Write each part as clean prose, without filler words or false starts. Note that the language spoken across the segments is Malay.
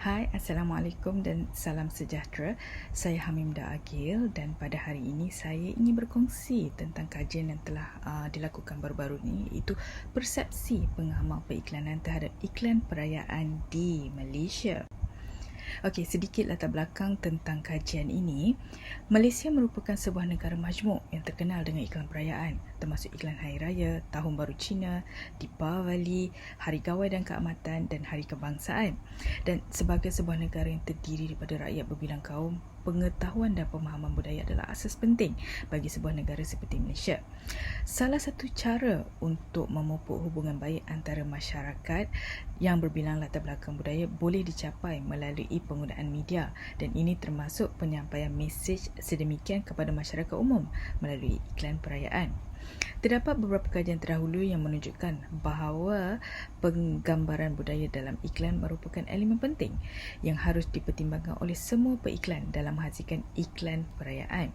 Hai, Assalamualaikum dan salam sejahtera. Saya Hamimda Agil dan pada hari ini saya ingin berkongsi tentang kajian yang telah dilakukan baru-baru ini, iaitu persepsi pengamal periklanan terhadap iklan perayaan di Malaysia. Okey, sedikit latar belakang tentang kajian ini. Malaysia merupakan sebuah negara majmuk yang terkenal dengan iklan perayaan, termasuk iklan Hari Raya, Tahun Baru Cina, Deepavali, Hari Gawai dan Keamatan dan Hari Kebangsaan. Dan sebagai sebuah negara yang terdiri daripada rakyat berbilang kaum, pengetahuan dan pemahaman budaya adalah asas penting bagi sebuah negara seperti Malaysia. Salah satu cara untuk memupuk hubungan baik antara masyarakat yang berbilang latar belakang budaya boleh dicapai melalui penggunaan media, dan ini termasuk penyampaian mesej sedemikian kepada masyarakat umum melalui iklan perayaan. Terdapat beberapa kajian terdahulu yang menunjukkan bahawa penggambaran budaya dalam iklan merupakan elemen penting yang harus dipertimbangkan oleh semua periklan dalam menghasilkan iklan perayaan.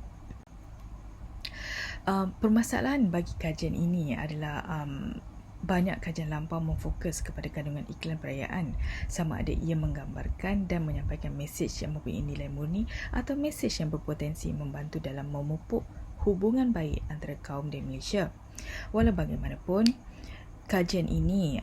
Permasalahan bagi kajian ini adalah banyak kajian lampau memfokus kepada kandungan iklan perayaan, sama ada ia menggambarkan dan menyampaikan mesej yang mempunyai nilai murni atau mesej yang berpotensi membantu dalam memupuk hubungan baik antara kaum di Malaysia. Walau bagaimanapun, kajian ini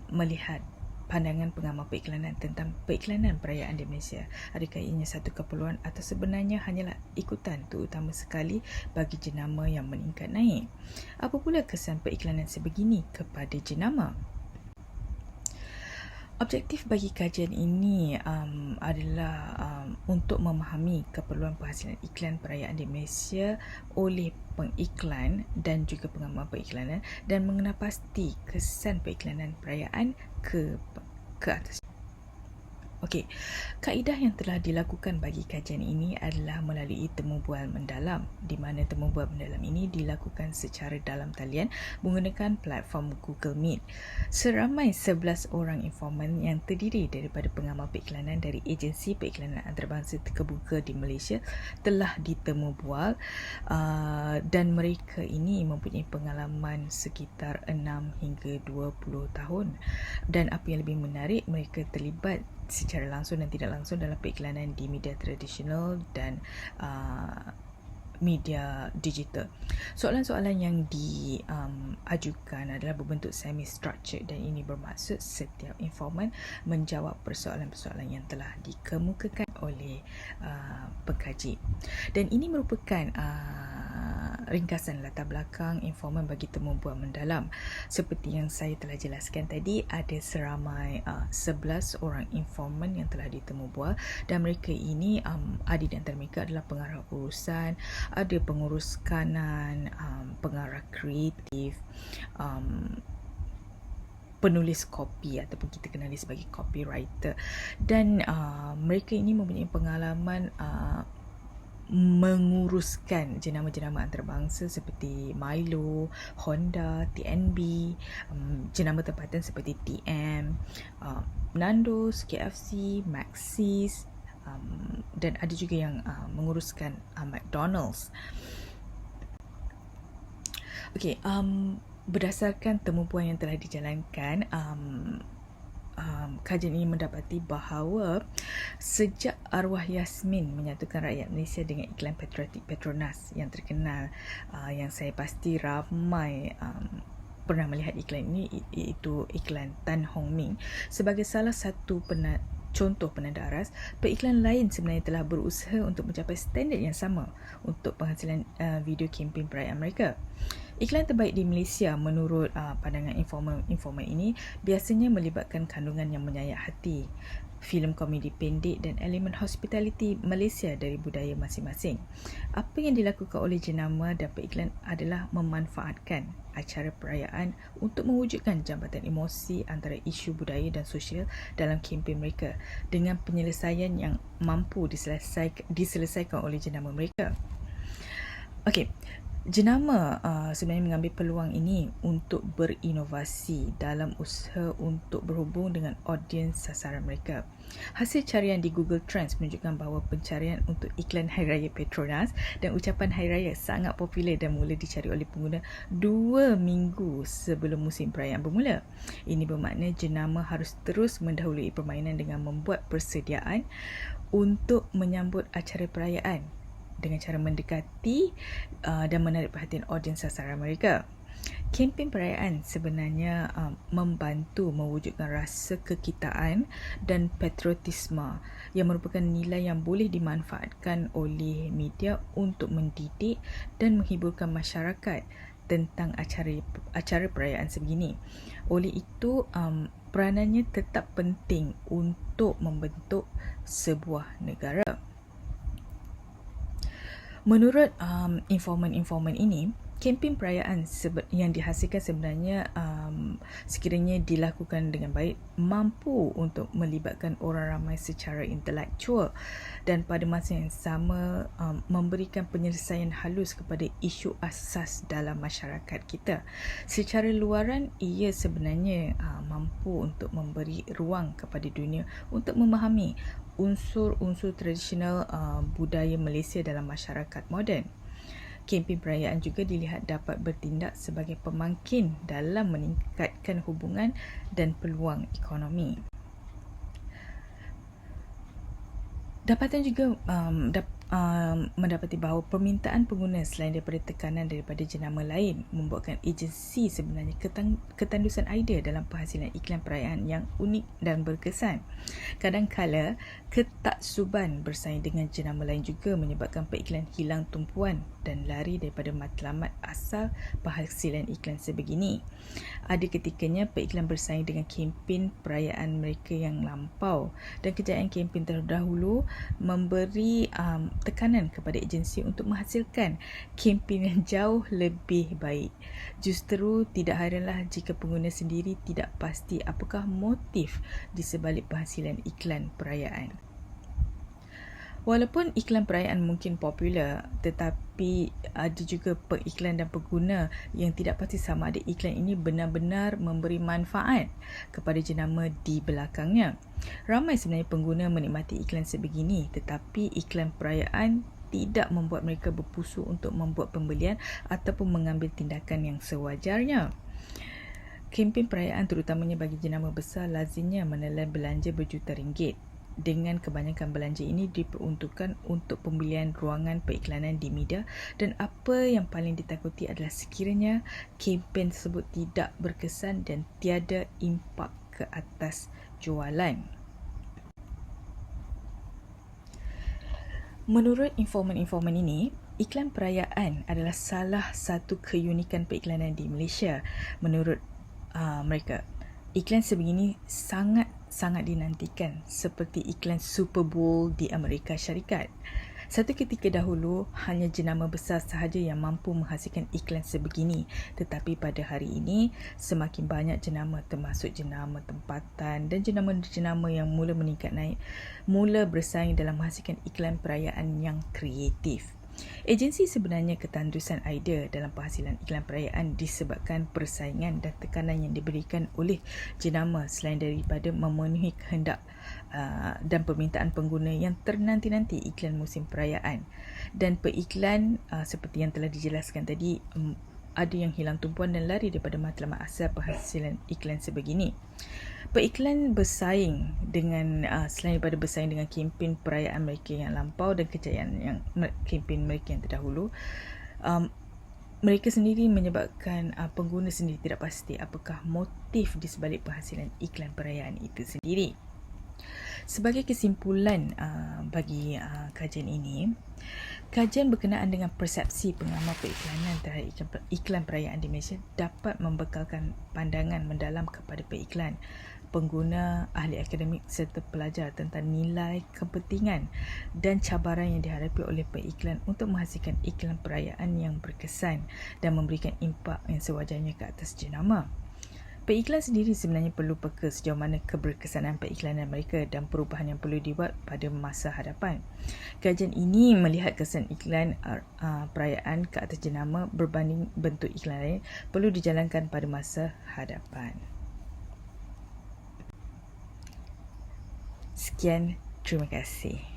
melihat pandangan pengamal periklanan tentang periklanan perayaan di Malaysia. Adakah ianya satu keperluan atau sebenarnya hanyalah ikutan, terutama sekali bagi jenama yang meningkat naik? Apa pula kesan periklanan sebegini kepada jenama? Objektif bagi kajian ini adalah untuk memahami keperluan penghasilan iklan perayaan di Malaysia oleh pengiklan dan juga pengamal periklanan, dan mengenal pasti kesan periklanan perayaan ke atas. Okey, kaedah yang telah dilakukan bagi kajian ini adalah melalui temu bual mendalam, di mana temu bual mendalam ini dilakukan secara dalam talian menggunakan platform Google Meet. Seramai 11 orang informan yang terdiri daripada pengamal periklanan dari agensi periklanan antarabangsa terkemuka di Malaysia telah ditemu bual, dan mereka ini mempunyai pengalaman sekitar 6 hingga 20 tahun. Dan apa yang lebih menarik, mereka terlibat secara langsung dan tidak langsung dalam periklanan di media tradisional dan media digital. Soalan-soalan yang diajukan adalah berbentuk semi-structured, dan ini bermaksud setiap informan menjawab persoalan-persoalan yang telah dikemukakan oleh pengkaji. Dan ini merupakan ringkasan latar belakang informan bagi temu bual mendalam. Seperti yang saya telah jelaskan tadi, ada seramai 11 orang informan yang telah ditemu bual, dan mereka ini ada di antara mereka adalah pengarah urusan, ada pengurus kanan, pengarah kreatif, penulis kopi ataupun kita kenali sebagai copywriter, dan mereka ini mempunyai pengalaman menguruskan jenama-jenama antarabangsa seperti Milo, Honda, TNB, jenama tempatan seperti TM, Nando's, KFC, Maxis, dan ada juga yang menguruskan McDonald's. Okey, berdasarkan temubuan yang telah dijalankan, kajian ini mendapati bahawa sejak arwah Yasmin menyatukan rakyat Malaysia dengan iklan patriotik Petronas yang terkenal, yang saya pasti ramai pernah melihat iklan ini, iaitu iklan Tan Hong Ming, sebagai salah satu contoh penanda aras, periklan lain sebenarnya telah berusaha untuk mencapai standard yang sama untuk penghasilan video kempen perayaan mereka. Iklan terbaik di Malaysia menurut pandangan informan ini biasanya melibatkan kandungan yang menyayat hati, filem komedi pendek dan elemen hospitality Malaysia dari budaya masing-masing. Apa yang dilakukan oleh jenama dan periklan adalah memanfaatkan acara perayaan untuk mewujudkan jambatan emosi antara isu budaya dan sosial dalam kempen mereka dengan penyelesaian yang mampu diselesaikan oleh jenama mereka. Okey, Jenama sebenarnya mengambil peluang ini untuk berinovasi dalam usaha untuk berhubung dengan audiens sasaran mereka. Hasil carian di Google Trends menunjukkan bahawa pencarian untuk iklan Hari Raya Petronas dan ucapan Hari Raya sangat popular dan mula dicari oleh pengguna 2 minggu sebelum musim perayaan bermula. Ini bermakna jenama harus terus mendahului permainan dengan membuat persediaan untuk menyambut acara perayaan dengan cara mendekati dan menarik perhatian audiens sasaran mereka. Kempen perayaan sebenarnya membantu mewujudkan rasa kekitaan dan patriotisme yang merupakan nilai yang boleh dimanfaatkan oleh media untuk mendidik dan menghiburkan masyarakat tentang acara perayaan sebegini. Oleh itu, peranannya tetap penting untuk membentuk sebuah negara. Menurut informan-informan ini, kempen perayaan yang dihasilkan sebenarnya sekiranya dilakukan dengan baik mampu untuk melibatkan orang ramai secara intelektual dan pada masa yang sama memberikan penyelesaian halus kepada isu asas dalam masyarakat kita. Secara luaran, ia sebenarnya mampu untuk memberi ruang kepada dunia untuk memahami unsur-unsur tradisional budaya Malaysia dalam masyarakat moden. Kempen perayaan juga dilihat dapat bertindak sebagai pemangkin dalam meningkatkan hubungan dan peluang ekonomi. Dapatan juga mendapati bahawa permintaan pengguna selain daripada tekanan daripada jenama lain membuatkan agensi sebenarnya ketandusan idea dalam penghasilan iklan perayaan yang unik dan berkesan. Kadang-kala ketaksuban bersaing dengan jenama lain juga menyebabkan periklan hilang tumpuan dan lari daripada matlamat asal penghasilan iklan sebegini. Ada ketikanya periklan bersaing dengan kempen perayaan mereka yang lampau dan kejayaan kempen terdahulu memberi tekanan kepada agensi untuk menghasilkan kempen yang jauh lebih baik. Justeru tidak hairanlah jika pengguna sendiri tidak pasti apakah motif di sebalik penghasilan iklan perayaan. Walaupun iklan perayaan mungkin popular, tetapi ada juga pengiklan dan pengguna yang tidak pasti sama ada iklan ini benar-benar memberi manfaat kepada jenama di belakangnya. Ramai sebenarnya pengguna menikmati iklan sebegini, tetapi iklan perayaan tidak membuat mereka berpusu untuk membuat pembelian ataupun mengambil tindakan yang sewajarnya. Kempen perayaan terutamanya bagi jenama besar lazimnya menelan belanja berjuta ringgit. Dengan kebanyakan belanja ini diperuntukkan untuk pembelian ruangan periklanan di media dan apa yang paling ditakuti adalah sekiranya kempen tersebut tidak berkesan dan tiada impak ke atas jualan. Menurut informan-informan ini, iklan perayaan adalah salah satu keunikan periklanan di Malaysia. Menurut mereka, iklan sebegini sangat dinantikan seperti iklan Super Bowl di Amerika Syarikat. Satu ketika dahulu, hanya jenama besar sahaja yang mampu menghasilkan iklan sebegini. Tetapi pada hari ini, semakin banyak jenama termasuk jenama tempatan dan jenama-jenama yang mula meningkat naik, mula bersaing dalam menghasilkan iklan perayaan yang kreatif. Agensi sebenarnya ketandusan idea dalam penghasilan iklan perayaan disebabkan persaingan dan tekanan yang diberikan oleh jenama selain daripada memenuhi kehendak dan permintaan pengguna yang ternanti-nanti iklan musim perayaan. Dan periklan seperti yang telah dijelaskan tadi, ada yang hilang tumpuan dan lari daripada matlamat asal penghasilan iklan sebegini. Periklan bersaing dengan selain daripada bersaing dengan kempen perayaan mereka yang lampau dan kejayaan yang kempen mereka yang terdahulu, mereka sendiri menyebabkan pengguna sendiri tidak pasti apakah motif di sebalik penghasilan iklan perayaan itu sendiri. Sebagai kesimpulan bagi kajian ini, kajian berkenaan dengan persepsi pengamal periklanan terhadap iklan perayaan di Malaysia dapat membekalkan pandangan mendalam kepada periklan, pengguna, ahli akademik serta pelajar tentang nilai, kepentingan dan cabaran yang dihadapi oleh periklan untuk menghasilkan iklan perayaan yang berkesan dan memberikan impak yang sewajarnya ke atas jenama. Pengiklan sendiri sebenarnya perlu peka sejauh mana keberkesanan pengiklanan mereka dan perubahan yang perlu dibuat pada masa hadapan. Kajian ini melihat kesan iklan perayaan ke atas jenama berbanding bentuk iklan lain perlu dijalankan pada masa hadapan. Sekian, terima kasih.